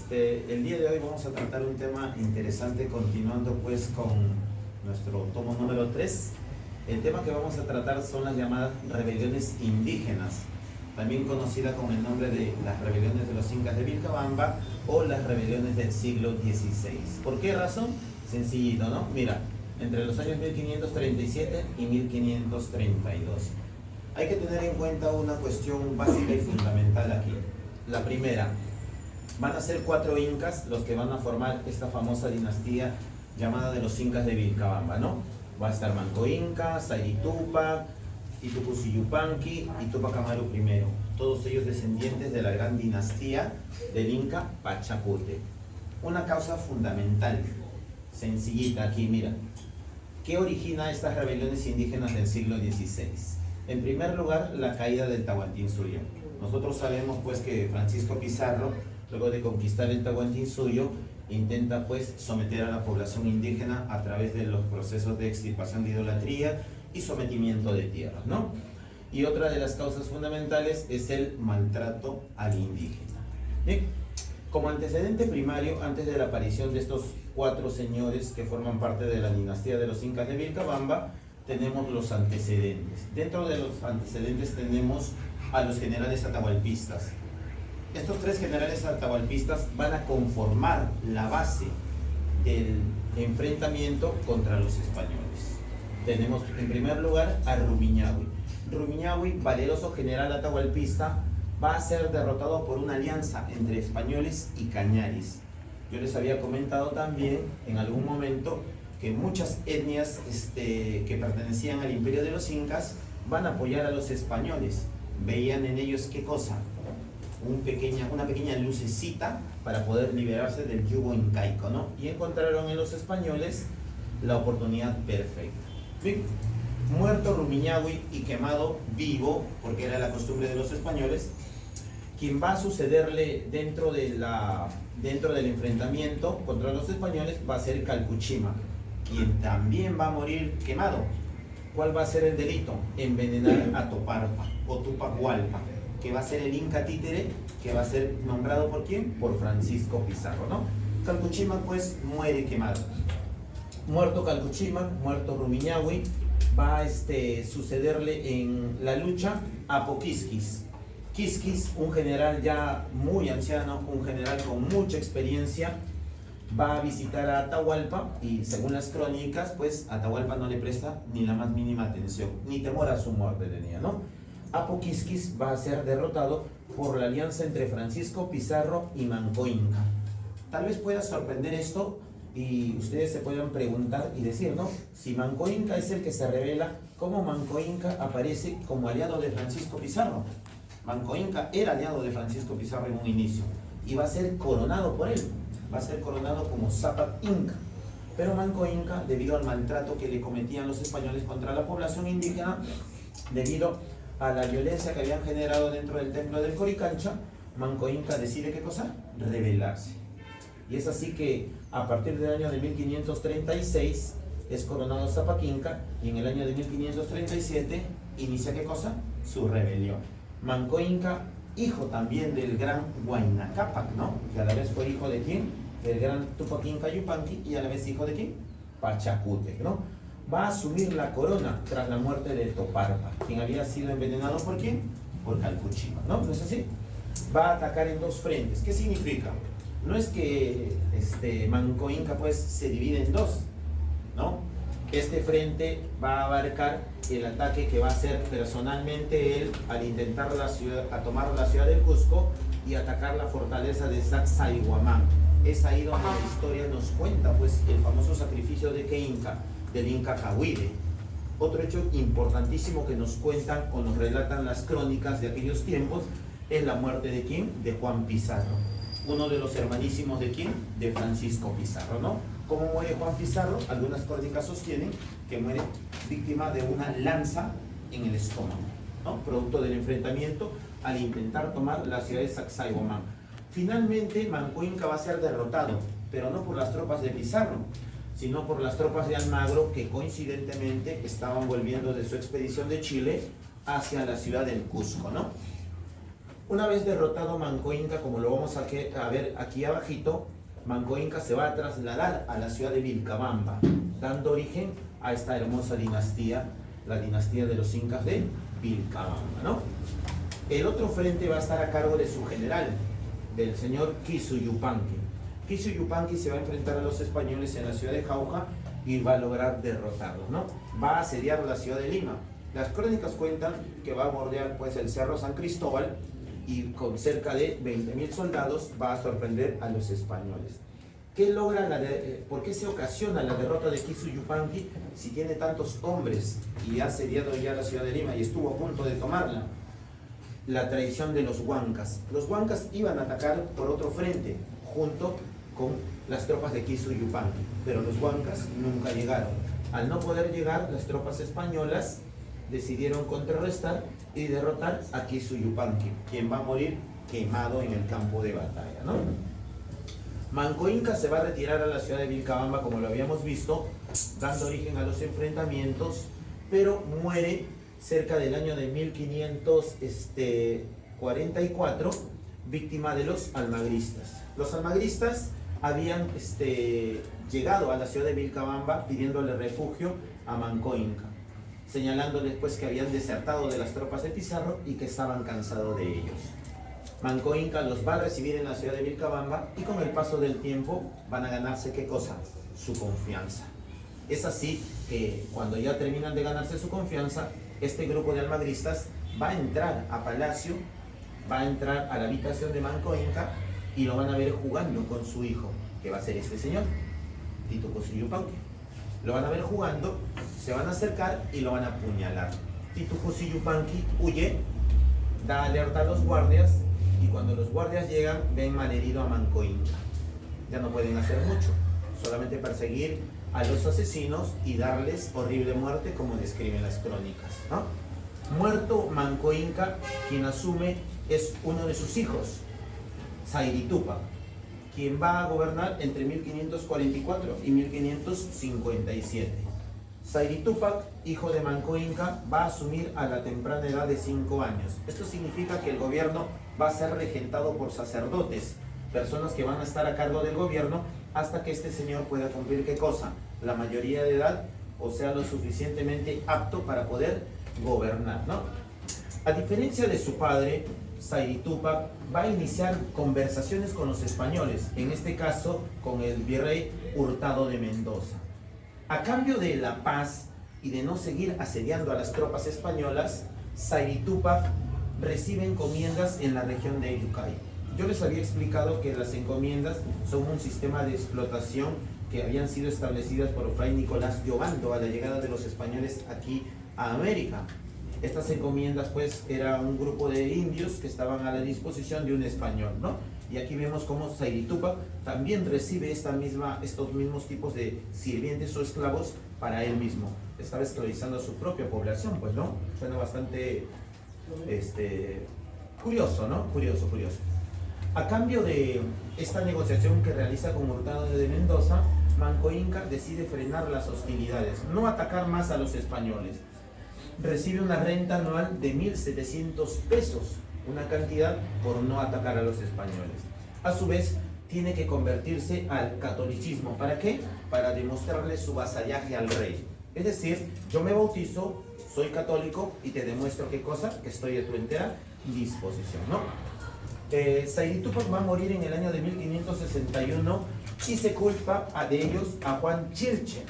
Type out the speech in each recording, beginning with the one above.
El día de hoy vamos a tratar un tema interesante, continuando pues con nuestro tomo número 3. El tema que vamos a tratar son las llamadas rebeliones indígenas, también conocida con el nombre de las rebeliones de los incas de Vilcabamba o las rebeliones del siglo XVI. ¿Por qué razón? Sencillito, ¿no? Mira, entre los años 1537 y 1532. Hay que tener en cuenta una cuestión básica y fundamental aquí. La primera, van a ser 4 incas los que van a formar esta famosa dinastía llamada de los incas de Vilcabamba, ¿no? Va a estar Manco Inca, Sayri Tupac, Itupuci Yupanqui y Tupac Amaru I, todos ellos descendientes de la gran dinastía del Inca Pachacute. Una causa fundamental, sencillita aquí, mira. ¿Qué origina estas rebeliones indígenas del siglo XVI? En primer lugar, la caída del Tahuantinsuyo. Nosotros sabemos pues que Francisco Pizarro, luego de conquistar el Tahuantinsuyo, intenta pues someter a la población indígena a través de los procesos de extirpación de idolatría y sometimiento de tierras, ¿no? Y otra de las causas fundamentales es el maltrato al indígena. Bien, como antecedente primario, antes de la aparición de estos 4 señores que forman parte de la dinastía de los incas de Vilcabamba, tenemos los antecedentes. Dentro de los antecedentes tenemos a los generales atahualpistas. Estos 3 generales atahualpistas van a conformar la base del enfrentamiento contra los españoles. Tenemos en primer lugar a Rumiñahui. Rumiñahui, valeroso general atahualpista, va a ser derrotado por una alianza entre españoles y cañaris. Yo les había comentado también en algún momento que muchas etnias que pertenecían al imperio de los incas van a apoyar a los españoles. Veían en ellos ¿qué cosa? Una pequeña lucecita para poder liberarse del yugo incaico, ¿no? Y encontraron en los españoles la oportunidad perfecta. Bien, muerto Rumiñahui y quemado vivo, porque era la costumbre de los españoles, quien va a sucederle dentro del enfrentamiento contra los españoles va a ser Calpuchima, quien también va a morir quemado. ¿Cuál va a ser el delito? Envenenar a Toparpa o Tupac Hualpa, que va a ser el Inca títere, que va a ser nombrado ¿por quién? Por Francisco Pizarro, ¿no? Calpuchima pues muere quemado. Muerto Calpuchima, muerto Rumiñahui, va a sucederle en la lucha a Poquisquis. Quisquis, un general ya muy anciano, un general con mucha experiencia, va a visitar a Atahualpa y según las crónicas, pues Atahualpa no le presta ni la más mínima atención, ni temor a su muerte tenía, ¿no? Apo Quisquis va a ser derrotado por la alianza entre Francisco Pizarro y Manco Inca. Tal vez pueda sorprender esto y ustedes se puedan preguntar y decir, ¿no? Si Manco Inca es el que se revela, ¿cómo Manco Inca aparece como aliado de Francisco Pizarro? Manco Inca era aliado de Francisco Pizarro en un inicio y va a ser coronado por él, va a ser coronado como Zápac Inca. Pero Manco Inca, debido al maltrato que le cometían los españoles contra la población indígena, debido a la violencia que habían generado dentro del templo del Coricancha, Manco Inca decide ¿qué cosa? Rebelarse. Y es así que a partir del año de 1536 es coronado Zápac Inca y en el año de 1537 inicia ¿qué cosa? Su rebelión. Manco Inca, hijo también del gran Huayna Cápac, ¿no? Que a la vez fue hijo de quién? Del gran Tupac Inca Yupanqui y a la vez hijo de quién? Pachacute, ¿no? Va a asumir la corona tras la muerte de Toparpa, quien había sido envenenado ¿por quién? Por Calpuchima, ¿no? ¿No es así? Va a atacar en 2 frentes. ¿Qué significa? No es que Manco Inca pues se divide en 2, ¿no? Este frente va a abarcar el ataque que va a hacer personalmente él al intentar tomar la ciudad del Cusco y atacar la fortaleza de Sacsayhuamán. Es ahí donde la historia nos cuenta pues el famoso sacrificio de qué Inca, del Inca Cahuide. Otro hecho importantísimo que nos cuentan o nos relatan las crónicas de aquellos tiempos es la muerte de quién? De Juan Pizarro, uno de los hermanísimos de quién? De Francisco Pizarro, ¿no? ¿Cómo muere Juan Pizarro? Algunas crónicas sostienen que muere víctima de una lanza en el estómago, ¿no? Producto del enfrentamiento al intentar tomar la ciudad de Sacsayhuamán. Finalmente Manco Inca va a ser derrotado, pero no por las tropas de Pizarro, sino por las tropas de Almagro, que coincidentemente estaban volviendo de su expedición de Chile hacia la ciudad del Cusco, ¿no? Una vez derrotado Manco Inca, como lo vamos a ver aquí abajito, Manco Inca se va a trasladar a la ciudad de Vilcabamba, dando origen a esta hermosa dinastía, la dinastía de los incas de Vilcabamba, ¿no? El otro frente va a estar a cargo de su general, del señor Kisu Yupanqui. Kisu Yupanqui se va a enfrentar a los españoles en la ciudad de Jauja y va a lograr derrotarlos, ¿no? Va a asediar la ciudad de Lima. Las crónicas cuentan que va a bordear pues el Cerro San Cristóbal y con cerca de 20.000 soldados va a sorprender a los españoles. ¿Qué logra ¿Por qué se ocasiona la derrota de Kisu Yupanqui si tiene tantos hombres y ha asediado ya la ciudad de Lima y estuvo a punto de tomarla? La traición de los huancas. Los huancas iban a atacar por otro frente junto con las tropas de Kisu Yupanqui, pero los huancas nunca llegaron. Al no poder llegar, las tropas españolas decidieron contrarrestar y derrotar a Kisu Yupanqui, quien va a morir quemado en el campo de batalla, ¿no? Manco Inca se va a retirar a la ciudad de Vilcabamba, como lo habíamos visto, dando origen a los enfrentamientos, pero muere cerca del año de 1544, víctima de los almagristas. Los almagristas habían llegado a la ciudad de Vilcabamba pidiéndole refugio a Manco Inca, señalándoles pues que habían desertado de las tropas de Pizarro y que estaban cansados de ellos. Manco Inca los va a recibir en la ciudad de Vilcabamba y con el paso del tiempo van a ganarse, ¿qué cosa? Su confianza. Es así que cuando ya terminan de ganarse su confianza, este grupo de almagristas va a entrar a Palacio, va a entrar a la habitación de Manco Inca y lo van a ver jugando con su hijo, que va a ser este señor, Titu Cusi Yupanqui. Lo van a ver jugando, se van a acercar y lo van a apuñalar. Titu Cusi Yupanqui huye, da alerta a los guardias y cuando los guardias llegan ven malherido a Manco Inca. Ya no pueden hacer mucho, solamente perseguir a los asesinos y darles horrible muerte como describen las crónicas, ¿no? Muerto Manco Inca, quien asume es uno de sus hijos, Sayri Túpac, quien va a gobernar entre 1544 y 1557. Sayri Túpac, hijo de Manco Inca, va a asumir a la temprana edad de 5 años. Esto significa que el gobierno va a ser regentado por sacerdotes, personas que van a estar a cargo del gobierno hasta que este señor pueda cumplir, ¿qué cosa? La mayoría de edad, o sea, lo suficientemente apto para poder gobernar, ¿no? A diferencia de su padre, Sayri Túpac va a iniciar conversaciones con los españoles, en este caso con el virrey Hurtado de Mendoza. A cambio de la paz y de no seguir asediando a las tropas españolas, Sayri Túpac recibe encomiendas en la región de Yucay. Yo les había explicado que las encomiendas son un sistema de explotación que habían sido establecidas por Fray Nicolás de Obando a la llegada de los españoles aquí a América. Estas encomiendas pues era un grupo de indios que estaban a la disposición de un español, ¿no? Y aquí vemos cómo Sayri Túpac también recibe estos mismos tipos de sirvientes o esclavos para él mismo. Estaba esclavizando a su propia población, pues, ¿no? Suena bastante curioso, ¿no? Curioso. A cambio de esta negociación que realiza con Hurtado de Mendoza, Manco Inca decide frenar las hostilidades, no atacar más a los españoles. Recibe una renta anual de 1.700 pesos, una cantidad por no atacar a los españoles. A su vez, tiene que convertirse al catolicismo. ¿Para qué? Para demostrarle su vasallaje al rey. Es decir, yo me bautizo, soy católico y te demuestro qué cosa, que estoy a tu entera disposición, ¿no? Sayri Túpac va a morir en el año de 1561 y se culpa de ellos a Juan Chilche.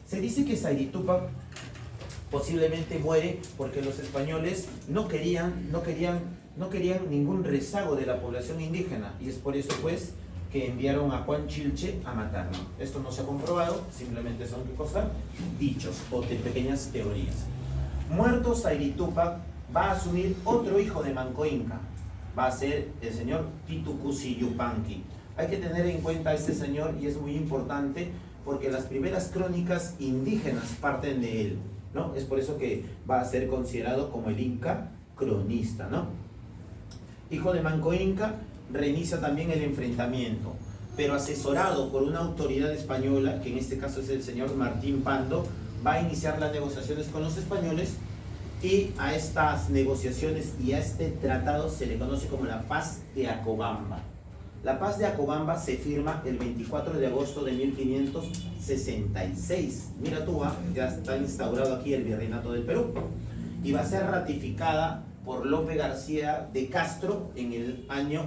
Se dice que Sayri Túpac posiblemente muere porque los españoles no querían ningún rezago de la población indígena y es por eso pues que enviaron a Juan Chilche a matarlo. Esto no se ha comprobado, simplemente son ¿qué cosa? Dichos o de pequeñas teorías. Muerto Sayri Túpac, va a asumir otro hijo de Manco Inca, va a ser el señor Titu Cusi Yupanqui. Hay que tener en cuenta a este señor y es muy importante porque las primeras crónicas indígenas parten de él, ¿no? Es por eso que va a ser considerado como el Inca cronista, ¿no? Hijo de Manco Inca, reinicia también el enfrentamiento, pero asesorado por una autoridad española, que en este caso es el señor Martín Pando, va a iniciar las negociaciones con los españoles Y a estas negociaciones y a este tratado se le conoce como la Paz de Acobamba. La Paz de Acobamba se firma el 24 de agosto de 1566. Mira tú, ya está instaurado aquí el Virreinato del Perú. Y va a ser ratificada por Lope García de Castro en el año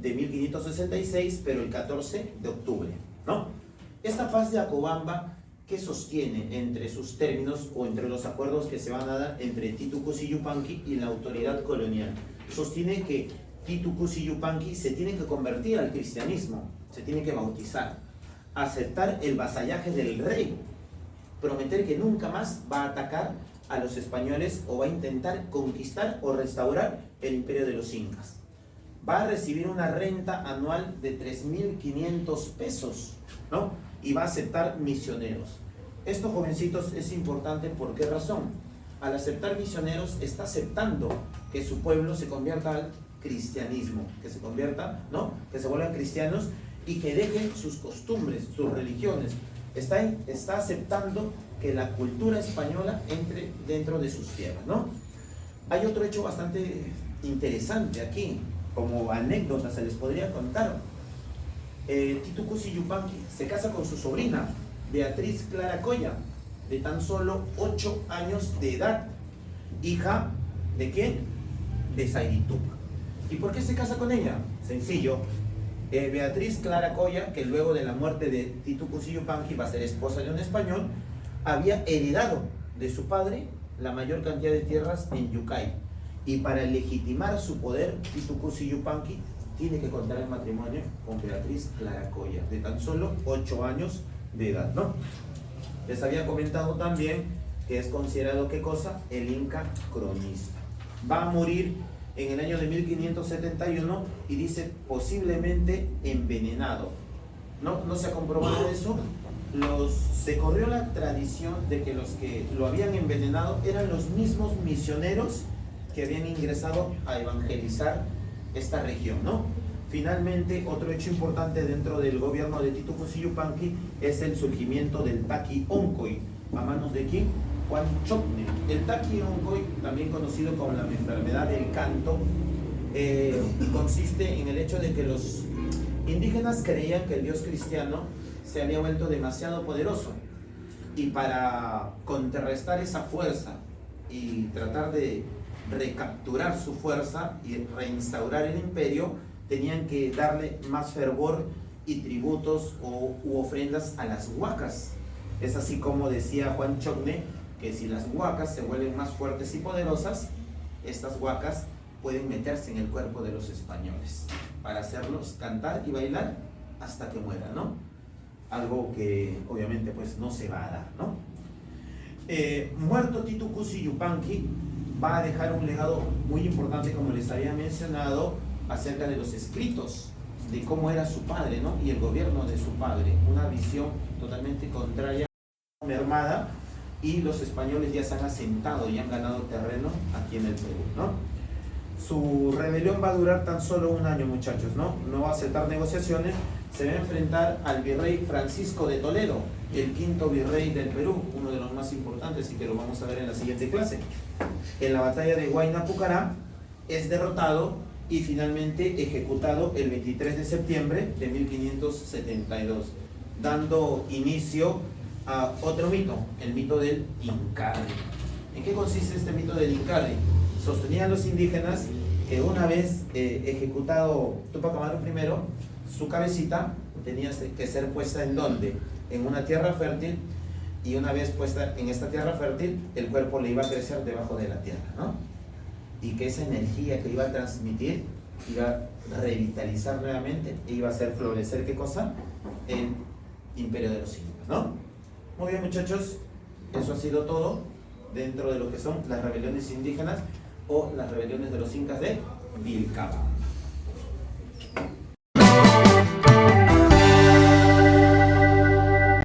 de 1566, pero el 14 de octubre, ¿no? Esta Paz de Acobamba, ¿qué sostiene entre sus términos o entre los acuerdos que se van a dar entre Titu Cusi Yupanqui y la autoridad colonial? Sostiene que Titu Cusi Yupanqui se tiene que convertir al cristianismo, se tiene que bautizar, aceptar el vasallaje del rey, prometer que nunca más va a atacar a los españoles o va a intentar conquistar o restaurar el imperio de los incas. Va a recibir una renta anual de 3.500 pesos, ¿no? Y va a aceptar misioneros. Esto, jovencitos, es importante. ¿Por qué razón? Al aceptar misioneros está aceptando que su pueblo se convierta al cristianismo, que se convierta, ¿no? Que se vuelvan cristianos y que dejen sus costumbres, sus religiones. Está aceptando que la cultura española entre dentro de sus tierras, ¿no? Hay otro hecho bastante interesante aquí, como anécdota se les podría contar. Titu Cusi Yupanqui se casa con su sobrina, Beatriz Clara Coya, de tan solo 8 años de edad, hija ¿de quién? De Sairituc. ¿Y por qué se casa con ella? Sencillo. Beatriz Clara Coya, que luego de la muerte de Titu Cusi Yupanqui va a ser esposa de un español, había heredado de su padre la mayor cantidad de tierras en Yucay. Y para legitimar su poder, Titu Cusi Yupanqui tiene que contraer el matrimonio con Beatriz Clara Coya, de tan solo 8 años de edad, ¿no? Les había comentado también que es considerado, ¿qué cosa? El Inca cronista. Va a morir en el año de 1571 y dice posiblemente envenenado. No se ha comprobado eso. Se corrió la tradición de que los que lo habían envenenado eran los mismos misioneros que habían ingresado a evangelizar esta región, ¿no? Finalmente, otro hecho importante dentro del gobierno de Titu Cusi Yupanqui es el surgimiento del Taqui Oncoy. ¿A manos de quién? Juan Chocne. El Taqui Oncoy, también conocido como la enfermedad del canto, consiste en el hecho de que los indígenas creían que el Dios cristiano se había vuelto demasiado poderoso, y para contrarrestar esa fuerza y tratar de recapturar su fuerza y reinstaurar el imperio, tenían que darle más fervor y tributos u ofrendas a las huacas. Es así como decía Juan Chocne, que si las huacas se vuelven más fuertes y poderosas, estas huacas pueden meterse en el cuerpo de los españoles para hacerlos cantar y bailar hasta que mueran, ¿no? Algo que obviamente pues no se va a dar, ¿no? Muerto Titu Cusi Yupanqui, va a dejar un legado muy importante, como les había mencionado, acerca de los escritos, de cómo era su padre, ¿no? Y el gobierno de su padre, una visión totalmente contraria, mermada, y los españoles ya se han asentado y han ganado terreno aquí en el Perú, ¿no? Su rebelión va a durar tan solo un año, muchachos, ¿no? No va a aceptar negociaciones. Se va a enfrentar al virrey Francisco de Toledo, el quinto virrey del Perú, uno de los más importantes, y que lo vamos a ver en la siguiente clase. En la batalla de Huayna Pucará es derrotado y finalmente ejecutado el 23 de septiembre de 1572, dando inicio a otro mito, el mito del Incarri. ¿En qué consiste este mito del Incarri? Sostenían los indígenas que una vez ejecutado Túpac Amaru I, su cabecita tenía que ser puesta ¿en dónde? En una tierra fértil, y una vez puesta en esta tierra fértil, el cuerpo le iba a crecer debajo de la tierra, ¿no? Y que esa energía que iba a transmitir iba a revitalizar nuevamente e iba a hacer florecer, ¿qué cosa? El imperio de los incas, ¿no? Muy bien, muchachos, eso ha sido todo dentro de lo que son las rebeliones indígenas o las rebeliones de los incas de Vilcabamba.